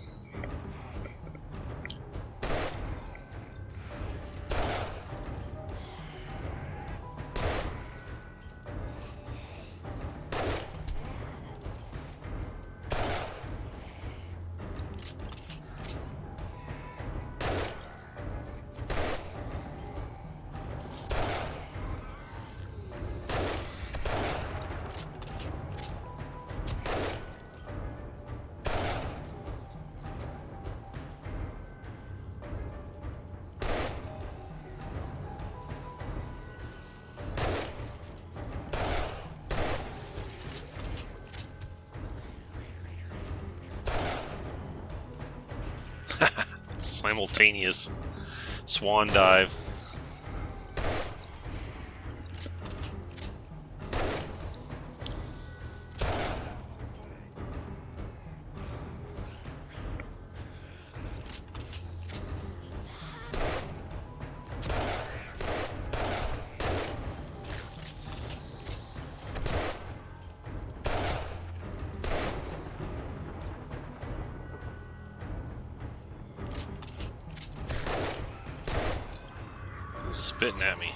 Simultaneous swan dive. Spitting at me.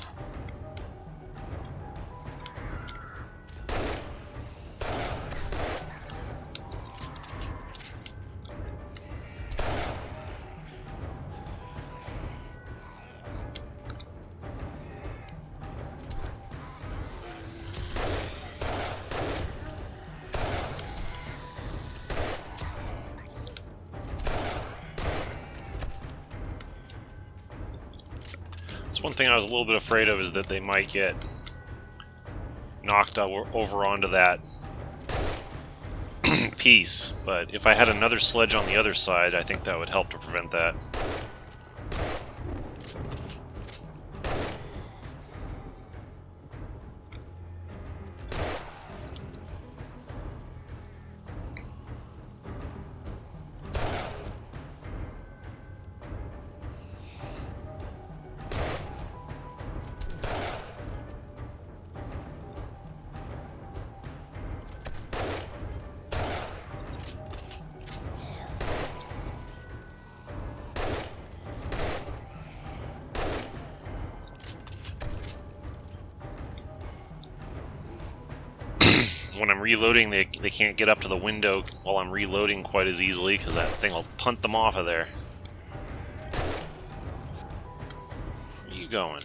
One thing I was a little bit afraid of is that they might get knocked over onto that piece, but if I had another sledge on the other side, I think that would help to prevent that. when I'm reloading, they can't get up to the window while I'm reloading quite as easily, because that thing will punt them off of there. Where are you going?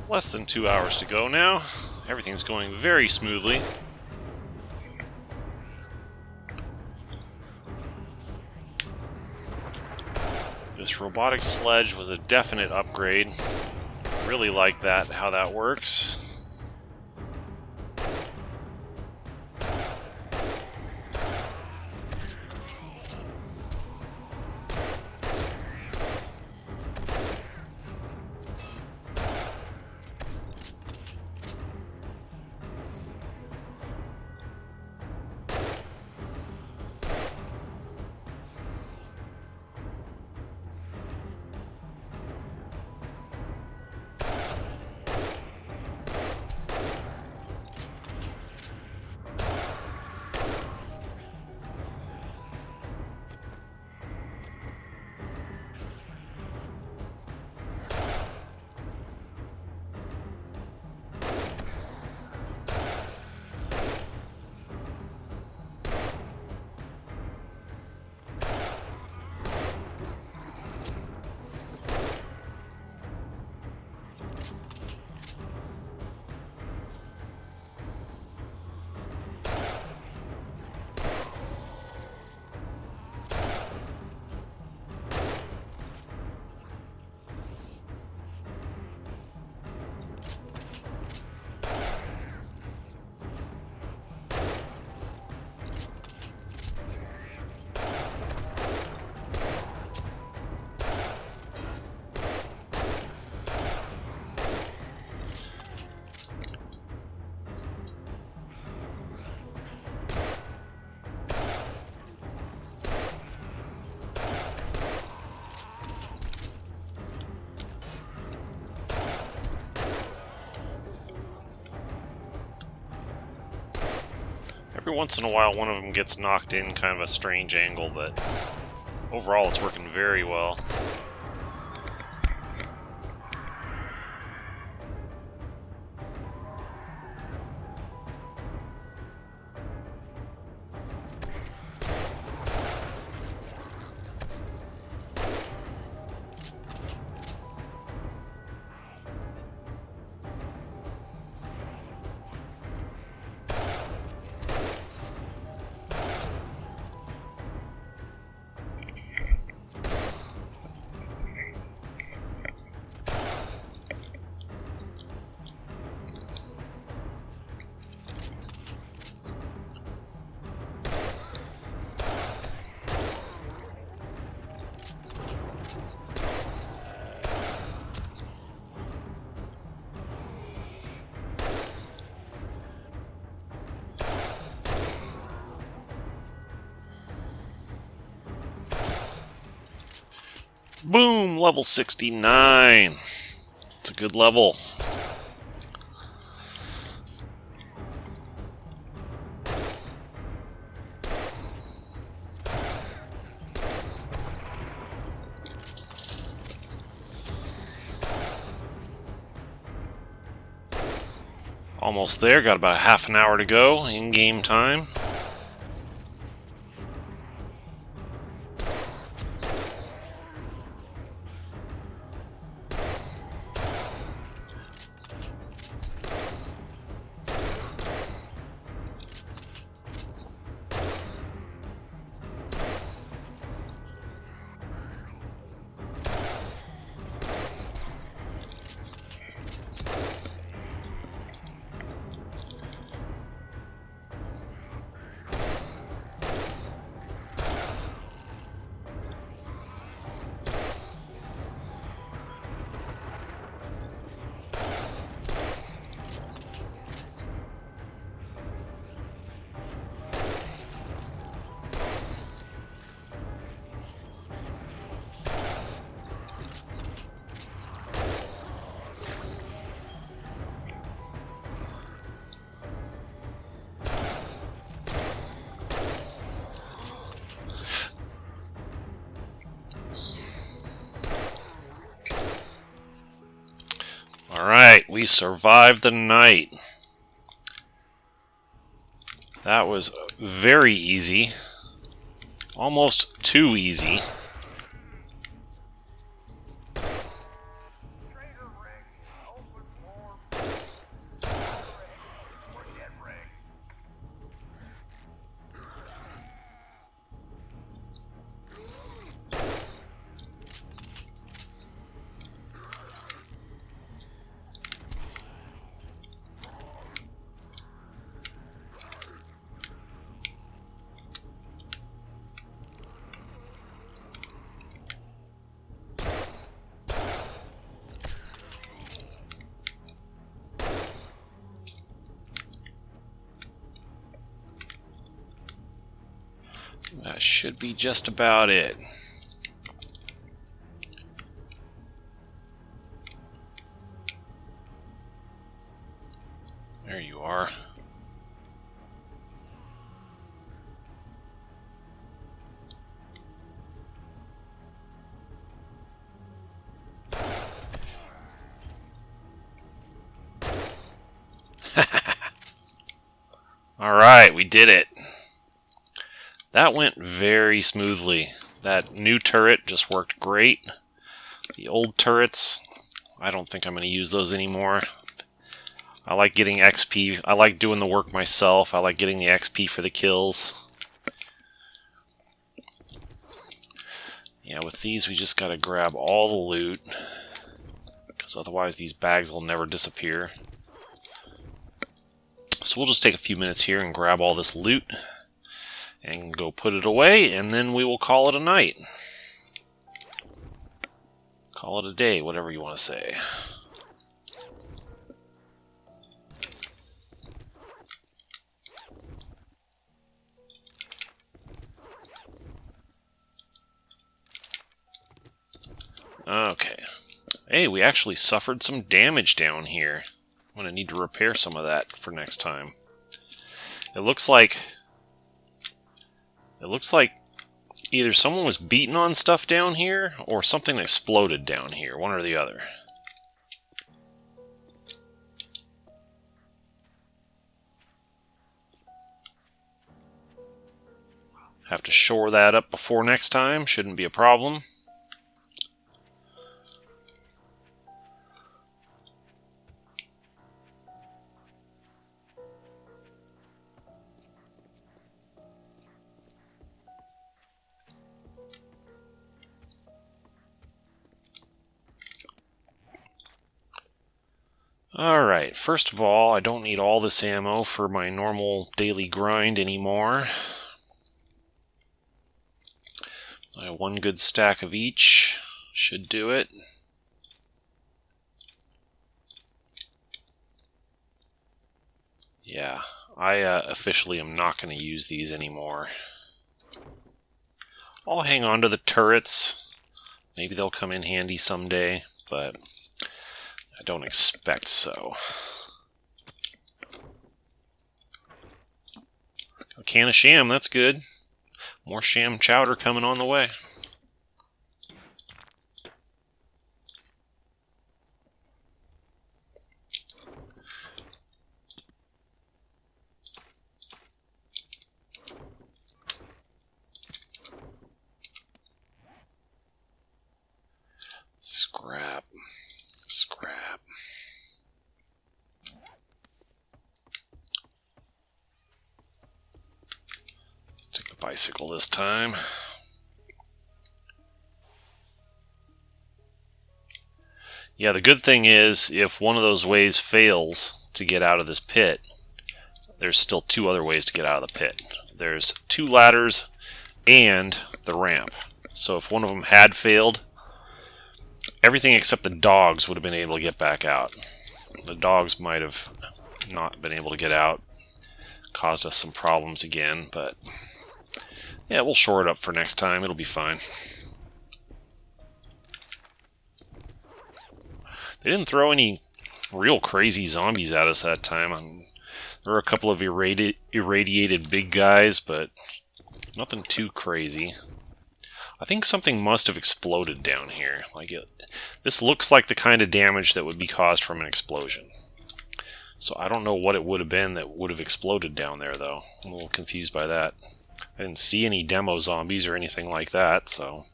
Less than 2 hours to go now. Everything's going very smoothly. This robotic sledge was a definite upgrade. Really like that, how that works. Every once in a while, one of them gets knocked in kind of a strange angle, but overall it's working very well. Boom! Level 69. It's a good level. Almost there. Got about a half an hour to go in game time. Alright, we survived the night. That was very easy. Almost too easy. That should be just about it. There you are. Alright, we did it. That went very smoothly. That new turret just worked great. The old turrets, I don't think I'm going to use those anymore. I like getting XP. I like doing the work myself. I like getting the XP for the kills. Yeah, with these we just got to grab all the loot, because otherwise these bags will never disappear. So we'll just take a few minutes here and grab all this loot and go put it away, and then we will call it a night. Call it a day, whatever you want to say. Okay. Hey, we actually suffered some damage down here. I'm going to need to repair some of that for next time. It looks like It looks like either someone was beating on stuff down here, or something exploded down here, one or the other. Have to shore that up before next time, shouldn't be a problem. Alright, first of all, I don't need all this ammo for my normal daily grind anymore. One good stack of each should do it. Yeah, I officially am not going to use these anymore. I'll hang on to the turrets. Maybe they'll come in handy someday, but I don't expect so. A can of sham, that's good. More sham chowder coming on the way. Scrap. Scrap. Let's take the bicycle this time. Yeah, the good thing is, if one of those ways fails to get out of this pit, there's still two other ways to get out of the pit. There's two ladders and the ramp. So if one of them had failed, everything except the dogs would have been able to get back out. The dogs might have not been able to get out. Caused us some problems again, but yeah, we'll shore it up for next time. It'll be fine. They didn't throw any real crazy zombies at us that time. There were a couple of irradiated big guys, but nothing too crazy. I think something must have exploded down here. This looks like the kind of damage that would be caused from an explosion. So I don't know what it would have been that would have exploded down there, though. I'm a little confused by that. I didn't see any demo zombies or anything like that, so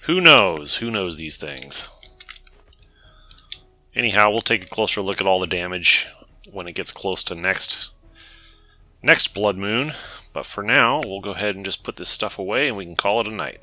who knows? Who knows these things? Anyhow, we'll take a closer look at all the damage when it gets close to next Blood Moon. But for now, we'll go ahead and just put this stuff away and we can call it a night.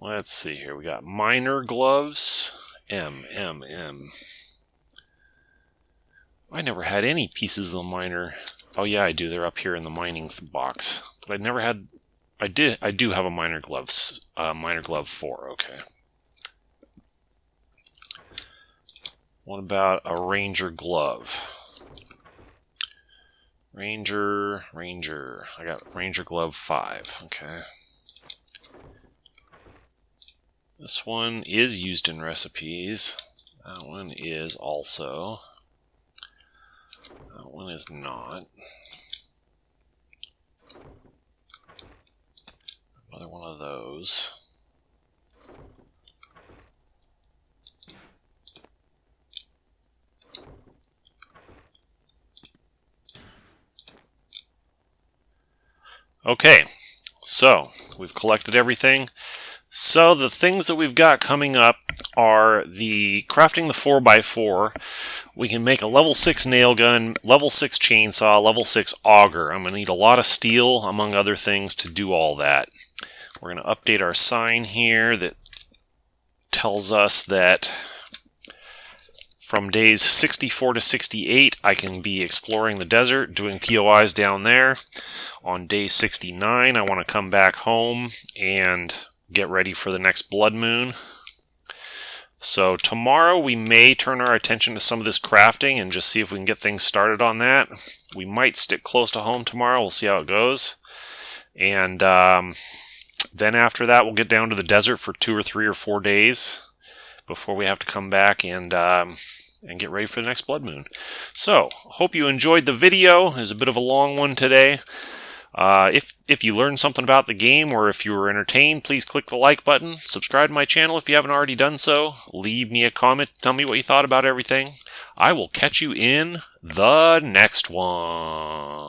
Let's see here. We got miner gloves. M. I never had any pieces of the miner. Oh yeah, I do. They're up here in the mining box. But I never had. I do have a miner gloves. Miner glove 4. Okay. What about a ranger glove? Ranger. I got ranger glove 5. Okay. This one is used in recipes. That one is also. That one is not. Another one of those. Okay, so we've collected everything. So the things that we've got coming up are the crafting the 4x4. We can make a level 6 nail gun, level 6 chainsaw, level 6 auger. I'm going to need a lot of steel, among other things, to do all that. We're going to update our sign here that tells us that from days 64 to 68, I can be exploring the desert, doing POIs down there. On day 69, I want to come back home and get ready for the next Blood Moon. So tomorrow we may turn our attention to some of this crafting and just see if we can get things started on that. We might stick close to home tomorrow. We'll see how it goes. And then after that, we'll get down to the desert for 2 or 3 or 4 days before we have to come back and get ready for the next blood moon. So, hope you enjoyed the video. It was a bit of a long one today. If you learned something about the game or if you were entertained, please click the like button. Subscribe to my channel if you haven't already done so. Leave me a comment. Tell me what you thought about everything. I will catch you in the next one.